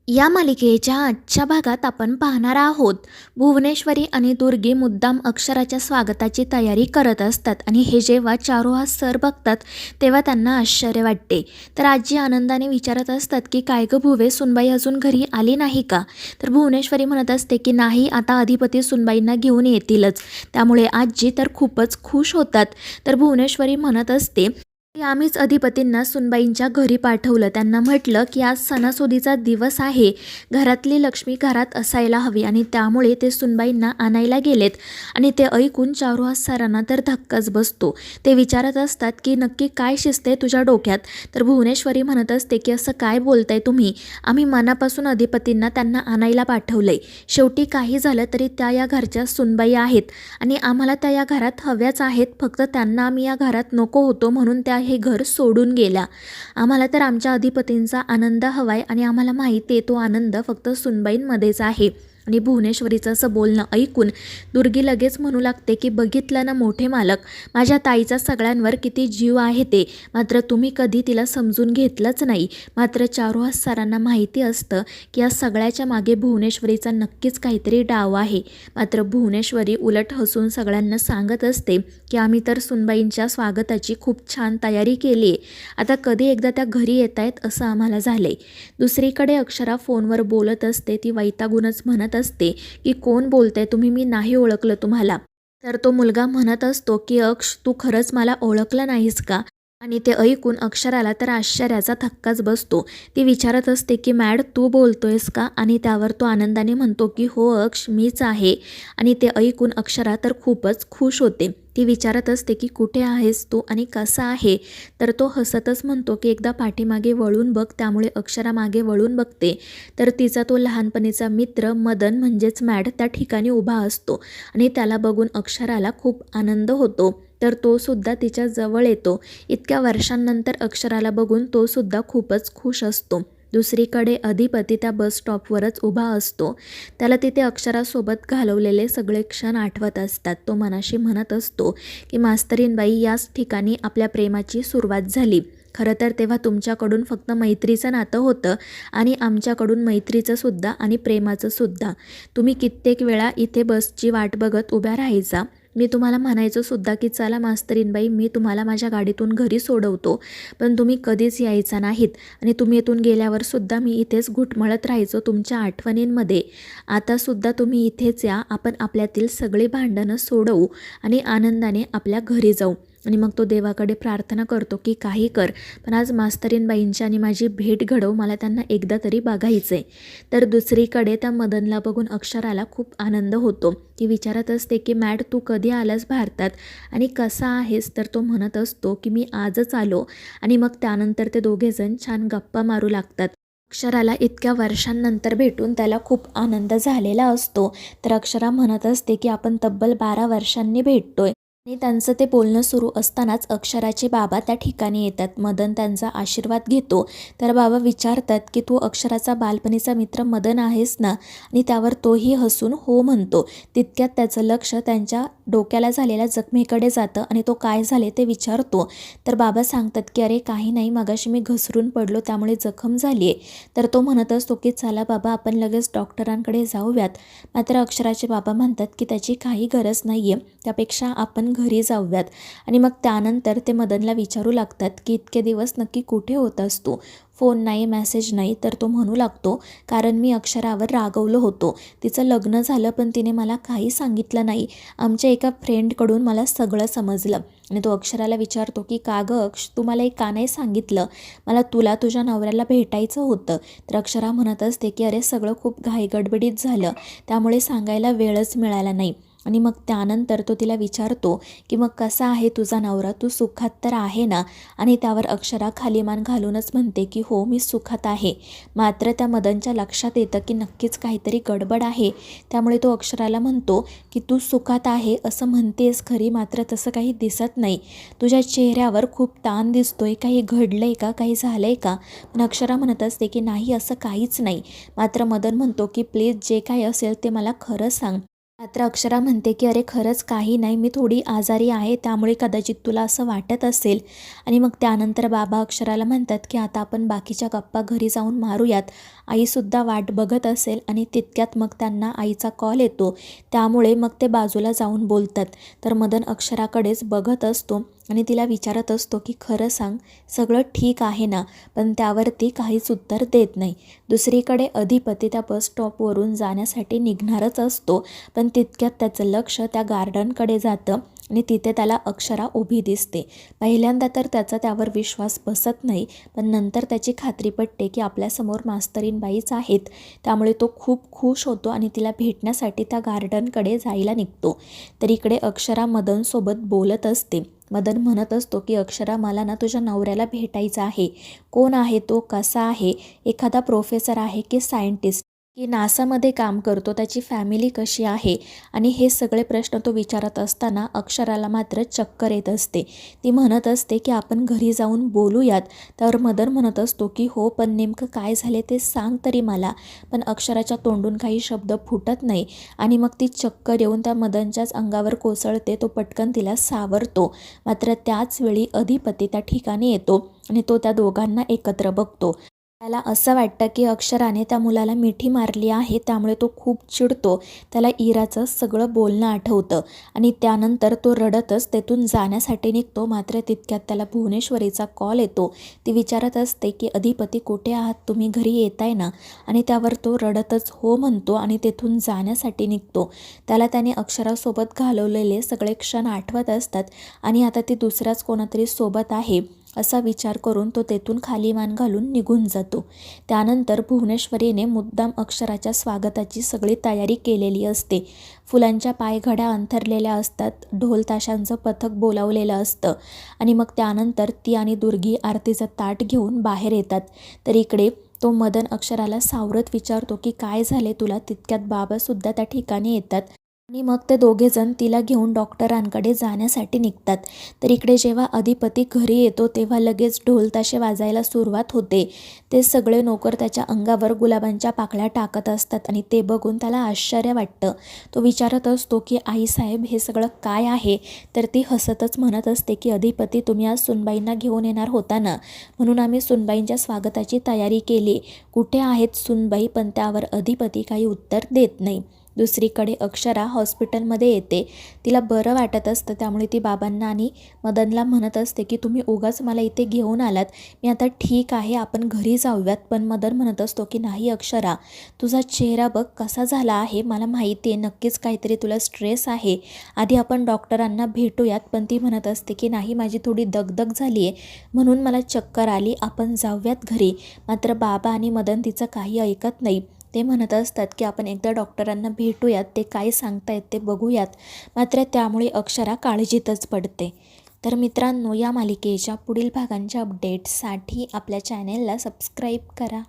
या मालिकेच्या आजच्या भागात आपण पाहणार आहोत भुवनेश्वरी आणि दुर्गी मुद्दाम अक्षराच्या स्वागताची तयारी करत असतात आणि हे जेव्हा चारुहास सर बघतात तेव्हा त्यांना आश्चर्य वाटते. तर आजी आनंदाने विचारत असतात की काय गं भुवे, सुनबाई अजून घरी आली नाही का? तर भुवनेश्वरी म्हणत असते की नाही, आता अधिपती सुनबाईंना घेऊन येतीलच. त्यामुळे आजी तर खूपच खुश होतात. तर भुवनेश्वरी म्हणत असते की आम्हीच अधिपतींना सुनबाईंच्या घरी पाठवलं. त्यांना म्हटलं की आज सणासुदीचा दिवस आहे, घरातली लक्ष्मी घरात असायला हवी आणि त्यामुळे ते सुनबाईंना आणायला गेलेत. आणि ते ऐकून चारुहास सरांना तर धक्काच बसतो. ते विचारत असतात की नक्की काय शिजते तुझ्या डोक्यात? तर भुवनेश्वरी म्हणत असते की असं काय बोलताय तुम्ही? आम्ही मनापासून अधिपतींना त्यांना आणायला पाठवलंय. शेवटी काही झालं तरी त्या या घरच्या सुनबाई आहेत आणि आम्हाला त्या या घरात हव्याच आहेत. फक्त त्यांना आम्ही या घरात नको होतो म्हणून त्या हे घर सोडून गेल्या. आम्हाला तर आमच्या अधिपतींचा आनंद हवाय आणि आम्हाला माहिती आहे तो आनंद फक्त सुनबाईंमध्येच आहे. आणि भुवनेश्वरीचं असं बोलणं ऐकून दुर्गी लगेच म्हणू लागते की बघितलं ना मोठे मालक, माझ्या ताईचा सगळ्यांवर किती जीव आहे ते, मात्र तुम्ही कधी तिला समजून घेतलंच नाही. मात्र चारुहास सरांना माहिती असतं की या सगळ्याच्या मागे भुवनेश्वरीचा नक्कीच काहीतरी डाव आहे. मात्र भुवनेश्वरी उलट हसून सगळ्यांना सांगत असते की आम्ही तर सुनबाईंच्या स्वागताची खूप छान तयारी केली आहे. आता कधी एकदा त्या घरी येत आहेत असं आम्हाला झालंय. दुसरीकडे अक्षरा फोनवर बोलत असते. ती वैतागूनच म्हणत असते की कोण बोलतंय तुम्ही, मी नाही ओळखलं तुम्हाला. तर तो मुलगा म्हणत असतो की अक्ष, तू खरंच मला ओळखलं नाहीस का? आणि ते ऐकून अक्षराला तर आश्चर्याचा धक्काच बसतो. ती विचारत असते की मॅड, तू बोलतोयस का? आणि त्यावर तो आनंदाने म्हणतो की हो अक्ष, मीच आहे. आणि ते ऐकून अक्षरा तर खूपच खुश होते. ती विचारत असते की कुठे आहेस तू आणि कसा आहे? तर तो हसतच म्हणतो की एकदा पाठीमागे वळून बघ. त्यामुळे अक्षरा मागे वळून बघते. तर तिचा तो लहानपणीचा मित्र मदन म्हणजेच मॅड त्या ठिकाणी उभा असतो आणि त्याला बघून अक्षराला खूप आनंद होतो. तर तो सुद्धा तिच्या जवळ येतो. इतक्या वर्षांनंतर अक्षराला बघून तो सुद्धा खूपच खुश असतो. दुसरीकडे अधिपती त्या बस स्टॉपवरच उभा असतो. त्याला तिथे अक्षरासोबत घालवलेले सगळे क्षण आठवत असतात. तो मनाशी म्हणत असतो की मास्तरीणबाई, याच ठिकाणी आपल्या प्रेमाची सुरुवात झाली. खरं तर तेव्हा तुमच्याकडून फक्त मैत्रीचं नातं होतं आणि आमच्याकडून मैत्रीचं सुद्धा आणि प्रेमाचं सुद्धा. तुम्ही कित्येक वेळा इथे बसची वाट बघत उभ्या राहायचा. मी तुम्हाला म्हणायचो सुद्धा की चला मास्तरीणबाई, मी तुम्हाला माझ्या गाडीतून घरी सोडवतो. पण तुम्ही कधीच यायचा नाहीत आणि तुम्ही इथून गेल्यावर सुद्धा मी इथेच घुटमळत राहायचो तुमच्या आठवणींमध्ये. आतासुद्धा तुम्ही इथेच या, आपण आपल्यातील सगळी भांडणं सोडवू आणि आनंदाने आपल्या घरी जाऊ. आणि मग तो देवाकडे प्रार्थना करतो की काही कर, पण आज मास्तरीणबाईंची आणि माझी भेट घडव, मला त्यांना एकदा तरी बघायचं आहे. तर दुसरीकडे त्या मदनला बघून अक्षराला खूप आनंद होतो. ती विचारत असते की मॅड, तू कधी आलास भारतात आणि कसा आहेस? तर तो म्हणत असतो की मी आजच आलो. आणि मग त्यानंतर ते दोघेजण छान गप्पा मारू लागतात. अक्षराला इतक्या वर्षांनंतर भेटून त्याला खूप आनंद झालेला असतो. तर अक्षरा म्हणत असते की आपण तब्बल 12 वर्षांनी भेटतोय. आणि त्यांचं ते बोलणं सुरू असतानाच अक्षराचे बाबा त्या ठिकाणी येतात. मदन त्यांचा आशीर्वाद घेतो. तर बाबा विचारतात की तू अक्षराचा बालपणीचा मित्र मदन आहेस ना? आणि त्यावर तोही हसून हो म्हणतो. तितक्यात त्याचं लक्ष त्यांच्या डोक्याला झालेल्या जखमेकडे जातं आणि तो काय झाले ते विचारतो. तर बाबा सांगतात की अरे काही नाही, मगाशी मी घसरून पडलो त्यामुळे जखम झाली आहे. तर तो म्हणत असतो की चला बाबा, आपण लगेच डॉक्टरांकडे जाऊयात. मात्र अक्षराचे बाबा म्हणतात की त्याची काही गरज नाही आहे, त्यापेक्षा आपण घरी जाऊयात. आणि मग त्यानंतर ते मदनला विचारू लागतात की इतके दिवस नक्की कुठे होतास तू? फोन नाही, मेसेज नाही. तर तो म्हणू लागतो कारण मी अक्षरावर रागवलो होतो. तिचं लग्न झालं पण तिने मला काही सांगितलं नाही. आमच्या एका फ्रेंडकडून मला सगळं समजलं. आणि तो अक्षराला विचारतो की का गं अक्ष, तू मला एक का नाही सांगितलं? मला तुला तुझ्या नवऱ्याला भेटायचं होतं. तर अक्षरा म्हणत असते की अरे सगळं खूप घाईगडबडीत झालं, त्यामुळे सांगायला वेळच मिळाला नाही. आणि मग त्यानंतर तो तिला विचारतो की मग कसा आहे तुझा नवरा, तू सुखात तर आहे ना? आणि त्यावर अक्षरा खाली मान घालूनच म्हणते की हो, मी सुखात आहे. मात्र त्या मदनच्या लक्षात येतं की नक्कीच काहीतरी गडबड आहे. त्यामुळे तो अक्षराला म्हणतो की तू सुखात आहे असं म्हणतेस खरी, मात्र तसं काही दिसत नाही. तुझ्या चेहऱ्यावर खूप ताण दिसतोय, काही घडलंय का, काही झालंय का? पण अक्षरा म्हणत असते की नाही, असं काहीच नाही. मात्र मदन म्हणतो की प्लीज जे काही असेल ते मला खरं सांग. मात्र अक्षरा म्हणते की अरे खरंच काही नाही, मी थोडी आजारी आहे त्यामुळे कदाचित तुला असं वाटत असेल. आणि मग त्यानंतर बाबा अक्षराला म्हणतात की आता आपण बाकीच्या गप्पा घरी जाऊन मारूयात, आईसुद्धा वाट बघत असेल. आणि तितक्यात मग त्यांना आईचा कॉल येतो, त्यामुळे मग ते बाजूला जाऊन बोलतात. तर मदन अक्षराकडेच बघत असतो आणि तिला विचारत असतो की खरं सांग, सगळं ठीक आहे ना? पण त्यावरती काहीच उत्तर देत नाही. दुसरीकडे अधिपती त्या बस स्टॉपवरून जाण्यासाठी निघणारच असतो, पण तितक्यात त्याचं लक्ष त्या गार्डनकडे जातं आणि तिथे त्याला अक्षरा उभी दिसते. पहिल्यांदा तर त्याचा त्यावर विश्वास बसत नाही, पण नंतर त्याची खात्री पटते की आपल्यासमोर मास्तरीणबाईच आहेत. त्यामुळे तो खूप खुश होतो आणि तिला भेटण्यासाठी त्या गार्डनकडे जायला निघतो. तर इकडे अक्षरा मदनसोबत बोलत असते. मदन म्हणत असतो की अक्षरा, मला ना तुझ्या नवऱ्याला भेटायचं आहे. कोण आहे तो, कसा आहे, एखादा प्रोफेसर आहे की सायंटिस्ट की नासामध्ये काम करतो, त्याची फॅमिली कशी आहे, आणि हे सगळे प्रश्न तो विचारत असताना अक्षराला मात्र चक्कर येत असते. ती म्हणत असते की आपण घरी जाऊन बोलूयात. तर मदन म्हणत असतो की हो, पण नेमकं काय झाले ते सांग तरी मला. पण अक्षराच्या तोंडून काही शब्द फुटत नाही आणि मग ती चक्कर येऊन त्या मदनच्याच अंगावर कोसळते. तो पटकन तिला सावरतो. मात्र त्याच वेळी अधिपती त्या ठिकाणी येतो आणि तो त्या दोघांना एकत्र बघतो. त्याला असं वाटतं की अक्षराने त्या मुलाला मिठी मारली आहे, त्यामुळे तो खूप चिडतो. त्याला इराचं सगळं बोलणं आठवतं आणि त्यानंतर तो रडतच तेथून जाण्यासाठी निघतो. मात्र तितक्यात त्याला भुवनेश्वरीचा कॉल येतो. ती विचारत असते की अधिपती कुठे आहात, तुम्ही घरी येताय ना? आणि त्यावर तो रडतच हो म्हणतो आणि तेथून जाण्यासाठी निघतो. त्याला त्याने अक्षरासोबत घालवलेले सगळे क्षण आठवत असतात आणि आता ती दुसऱ्याच कोणातरी सोबत आहे असा विचार करून तो तेथून खाली मान घालून निघून जातो. त्यानंतर भुवनेश्वरीने मुद्दाम अक्षराच्या स्वागताची सगळी तयारी केलेली असते. फुलांच्या पायघड्या अंथरलेल्या असतात, ढोल ताशांचं पथक बोलावलेलं असतं आणि मग त्यानंतर ती आणि दुर्गी आरतीचं ताट घेऊन बाहेर येतात. तर इकडे तो मदन अक्षराला सावरत विचारतो की काय झाले तुला? तितक्यात बाबासुद्धा त्या ठिकाणी येतात आणि मग ते दोघेजण तिला घेऊन डॉक्टरांकडे जाण्यासाठी निघतात. तर इकडे जेव्हा अधिपती घरी येतो तेव्हा लगेच ढोल ताशे वाजायला सुरुवात होते. ते सगळे नोकर त्याच्या अंगावर गुलाबांच्या पाकळ्या टाकत असतात आणि ते बघून त्याला आश्चर्य वाटतं. तो विचारत असतो की आईसाहेब, हे सगळं काय आहे? तर ती हसतच म्हणत असते की अधिपती, तुम्ही आज सुनबाईंना घेऊन येणार होता ना, म्हणून आम्ही सुनबाईंच्या स्वागताची तयारी केली. कुठे आहेत सुनबाई? पण त्यावर अधिपती काही उत्तर देत नाही. दुसरीकडे अक्षरा हॉस्पिटलमध्ये येते. तिला बरं वाटत असतं, त्यामुळे ती बाबांना आणि मदनला म्हणत असते की तुम्ही उगाच मला इथे घेऊन आलात, मी आता ठीक आहे, आपण घरी जाऊयात. पण मदन म्हणत असतो की नाही अक्षरा, तुझा चेहरा बघ कसा झाला आहे, मला माहिती आहे नक्कीच काहीतरी तुला स्ट्रेस आहे, आधी आपण डॉक्टरांना भेटूयात. पण ती म्हणत असते की नाही, माझी थोडी दगदग झाली आहे म्हणून मला चक्कर आली, आपण जाऊयात घरी. मात्र बाबा आणि मदन तिचं काही ऐकत नाही. ते म्हणत असतात की आपण एकदा डॉक्टरांना भेटूयात, ते काय सांगतायत ते बघूयात. मात्र त्यामुळे अक्षरा काळजीतच पडते. तर मित्रांनो, या मालिकेच्या पुढील भागांच्या अपडेट्ससाठी आपल्या चॅनेलला सबस्क्राईब करा.